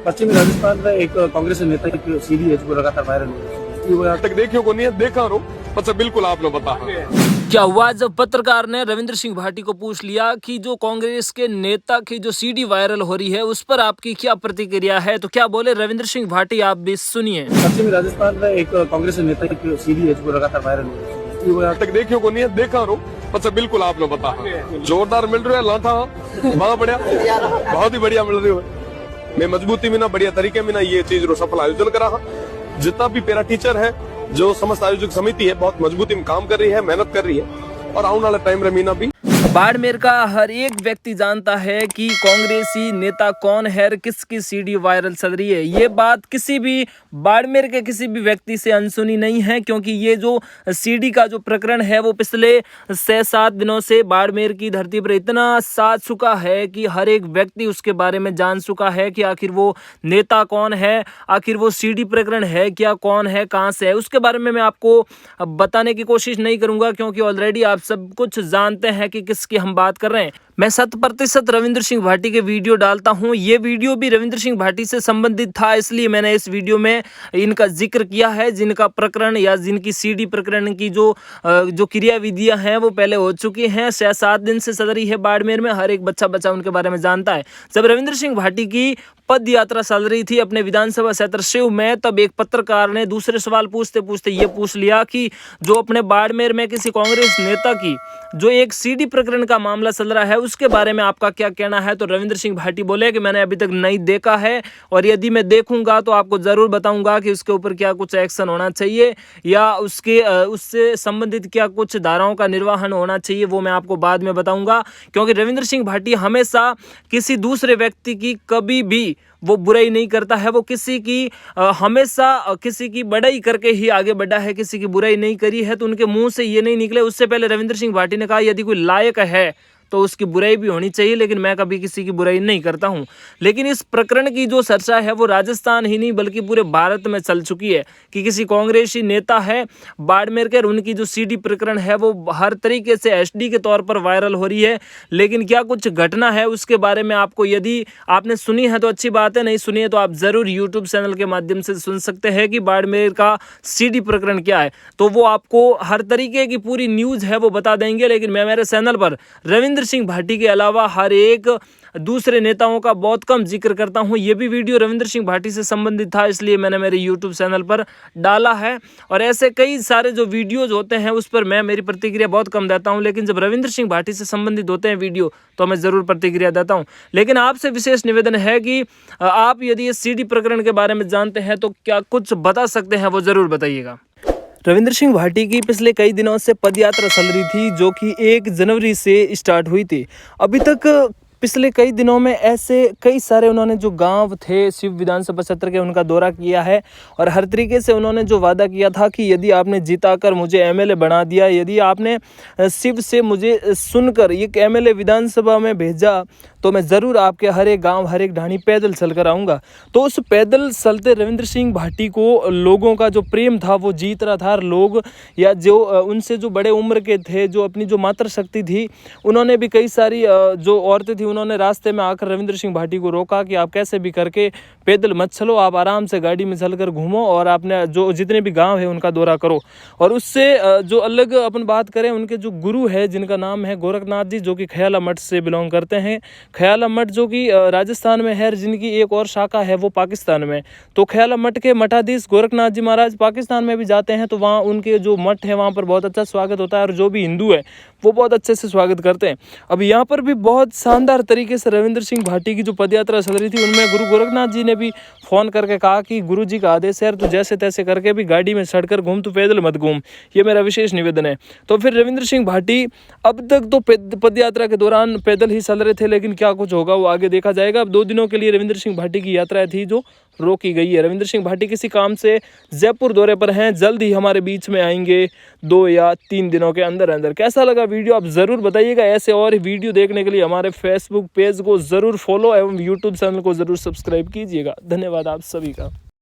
पश्चिमी राजस्थान में एक कांग्रेस नेता की सीडी है जो लगातार वायरल हो रही है। तक देखियो को नहीं है, देखा रो अच्छा बिल्कुल आपने बता। क्या हुआ जब पत्रकार ने रविंद्र सिंह भाटी को पूछ लिया कि जो कांग्रेस के नेता की जो सीडी वायरल हो रही है उस पर आपकी क्या प्रतिक्रिया है, तो क्या बोले रविंद्र सिंह भाटी, आप भी सुनिए। पश्चिमी राजस्थान में एक कांग्रेस नेता की सीडी है जो लगातार वायरल हो रही है। तक देखियो को नहीं है, देखा रो अच्छा बिल्कुल आपने बता। जोरदार मिल रहा है लाठा, वहां बढ़िया, बहुत ही बढ़िया मिल रही है। मैं मजबूती में ना बढ़िया तरीके में ना ये चीज रो सफल आयोजन करा। जितना भी पेरा टीचर है, जो समस्त आयोजक समिति है, बहुत मजबूती में काम कर रही है, मेहनत कर रही है और आने वाला टाइम रमीना भी। बाड़मेर का हर एक व्यक्ति जानता है कि कांग्रेसी नेता कौन है और किसकी सीडी वायरल चल रही है। ये बात किसी भी बाड़मेर के किसी भी व्यक्ति से अनसुनी नहीं है, क्योंकि ये जो सीडी का जो प्रकरण है वो पिछले 6-7 दिनों से बाड़मेर की धरती पर इतना साथ चुका है कि हर एक व्यक्ति उसके बारे में जान चुका है कि आखिर वो नेता कौन है, आखिर वो सीडी प्रकरण है क्या, कौन है, कहाँ से है। उसके बारे में मैं आपको बताने की कोशिश नहीं करूँगा, क्योंकि ऑलरेडी आप सब कुछ जानते हैं कि की हम बात कर रहे हैं। मैं 100% रविंद्र सिंह भाटी के वीडियो डालता हूं। ये वीडियो भी रविंद्र सिंह भाटी से संबंधित था, इसलिए मैंने इस वीडियो में इनका जिक्र किया है। जिनका प्रकरण या जिनकी सीडी प्रकरण की जो क्रियाविधियां हैं वो पहले हो चुकी हैं। 6-7 दिन से चल रही है बाड़मेर में, हर एक बच्चा उनके बारे में जानता है। जब रविंद्र सिंह भाटी की पद यात्रा चल रही थी अपने विधानसभा क्षेत्र शिव में, तब एक पत्रकार ने दूसरे सवाल पूछते पूछते ये पूछ लिया कि जो अपने बाड़मेर में किसी कांग्रेस नेता की जो एक सीडी प्रकरण का मामला चल रहा है उसके बारे में आपका क्या कहना है। तो रविंद्र सिंह भाटी बोले कि मैंने अभी तक नहीं देखा है और यदि मैं देखूंगा तो आपको जरूर बताऊंगा कि उसके ऊपर क्या कुछ एक्शन होना चाहिए या उससे संबंधित क्या कुछ धाराओं का निर्वहन होना चाहिए, वो मैं आपको बाद में बताऊंगा। क्योंकि रविंद्र सिंह भाटी हमेशा किसी दूसरे व्यक्ति की कभी भी वो बुराई नहीं करता है। वो किसी की हमेशा किसी की बड़ाई करके ही आगे बढ़ा है, किसी की बुराई नहीं करी है। तो उनके मुंह से ये नहीं निकले। उससे पहले रविंद्र सिंह भाटी ने कहा यदि कोई लायक है तो उसकी बुराई भी होनी चाहिए, लेकिन मैं कभी किसी की बुराई नहीं करता हूं। लेकिन इस प्रकरण की जो चर्चा है वो राजस्थान ही नहीं बल्कि पूरे भारत में चल चुकी है कि किसी कांग्रेसी नेता है बाड़मेर के, उनकी जो सीडी प्रकरण है वो हर तरीके से एसडी के तौर पर वायरल हो रही है। लेकिन क्या कुछ घटना है उसके बारे में आपको, यदि आपने सुनी है तो अच्छी बात है, नहीं सुनी है तो आप जरूर यूट्यूब चैनल के माध्यम से सुन सकते हैं कि बाड़मेर का सीडी प्रकरण क्या है। तो वो आपको हर तरीके की पूरी न्यूज है वो बता देंगे। लेकिन मैं मेरे चैनल पर रविंद्र सिंह भाटी के अलावा हर एक दूसरे नेताओं का बहुत कम जिक्र करता हूं। ये भी वीडियो रविंद्र सिंह भाटी से संबंधित था, इसलिए मैंने मेरे YouTube चैनल पर डाला है। और ऐसे कई सारे जो वीडियोज होते हैं उस पर मैं मेरी प्रतिक्रिया बहुत कम देता हूं, लेकिन जब रविंद्र सिंह भाटी से संबंधित होते हैं वीडियो तो मैं ज़रूर प्रतिक्रिया देता हूं। लेकिन आपसे विशेष निवेदन है कि आप यदि इस सीडी प्रकरण के बारे में जानते हैं तो क्या कुछ बता सकते हैं, वो ज़रूर बताइएगा। रविंद्र सिंह भाटी की पिछले कई दिनों से पदयात्रा चल रही थी, जो कि 1 जनवरी से स्टार्ट हुई थी। अभी तक पिछले कई दिनों में ऐसे कई सारे उन्होंने जो गांव थे शिव विधानसभा क्षेत्र के उनका दौरा किया है और हर तरीके से उन्होंने जो वादा किया था कि यदि आपने जिताकर मुझे एमएलए बना दिया, यदि आपने शिव से मुझे सुनकर एक एमएलए विधानसभा में भेजा तो मैं ज़रूर आपके हर एक गांव हर एक ढाणी पैदल चल कर आऊँगा। तो उस पैदल चलते रविंद्र सिंह भाटी को लोगों का जो प्रेम था वो जीत रहा था। लोग या जो उनसे जो बड़े उम्र के थे, जो अपनी जो मातृशक्ति थी, उन्होंने भी कई सारी जो औरतें थी उन्होंने रास्ते में आकर रविंद्र सिंह भाटी को रोका कि आप कैसे भी करके पैदल मत चलो, आप आराम से गाड़ी में चलकर घूमो और आपने जो जितने भी गांव है उनका दौरा करो। और उससे जो अलग अपन बात करें, उनके जो गुरु है जिनका नाम है गोरखनाथ जी, जो कि खयाला मठ से बिलोंग करते हैं। खयाला मठ जो कि राजस्थान में है, जिनकी एक और शाखा है वो पाकिस्तान में। तो खयाला मठ के मठाधीश गोरखनाथ जी महाराज पाकिस्तान में भी जाते हैं, तो वहाँ उनके जो मठ है वहाँ पर बहुत अच्छा स्वागत होता है और जो भी हिंदू है वो बहुत अच्छे से स्वागत करते हैं। अब यहाँ पर भी बहुत शानदार तरीके से रविंद्र सिंह भाटी की जो पदयात्रा चल रही थी उनमें गुरु गोरखनाथ जी ने भी फ़ोन करके कहा कि गुरु जी का आदेश है, तू जैसे तैसे करके भी गाड़ी में चढ़कर घूम, तू पैदल मत घूम, ये मेरा विशेष निवेदन है। तो फिर रविंद्र सिंह भाटी अब तक तो पदयात्रा के दौरान पैदल ही चल रहे थे, लेकिन क्या कुछ होगा वो आगे देखा जाएगा। अब 2 दिनों के लिए रविंद्र सिंह भाटी की यात्रा थी जो रोकी गई है। रविंद्र सिंह भाटी किसी काम से जयपुर दौरे पर हैं, जल्द ही हमारे बीच में आएंगे 2 या 3 दिनों के अंदर अंदर। कैसा लगा वीडियो आप ज़रूर बताइएगा। ऐसे और वीडियो देखने के लिए हमारे फेसबुक पेज को ज़रूर फॉलो एवं यूट्यूब चैनल को ज़रूर सब्सक्राइब कीजिएगा। धन्यवाद आप सभी का।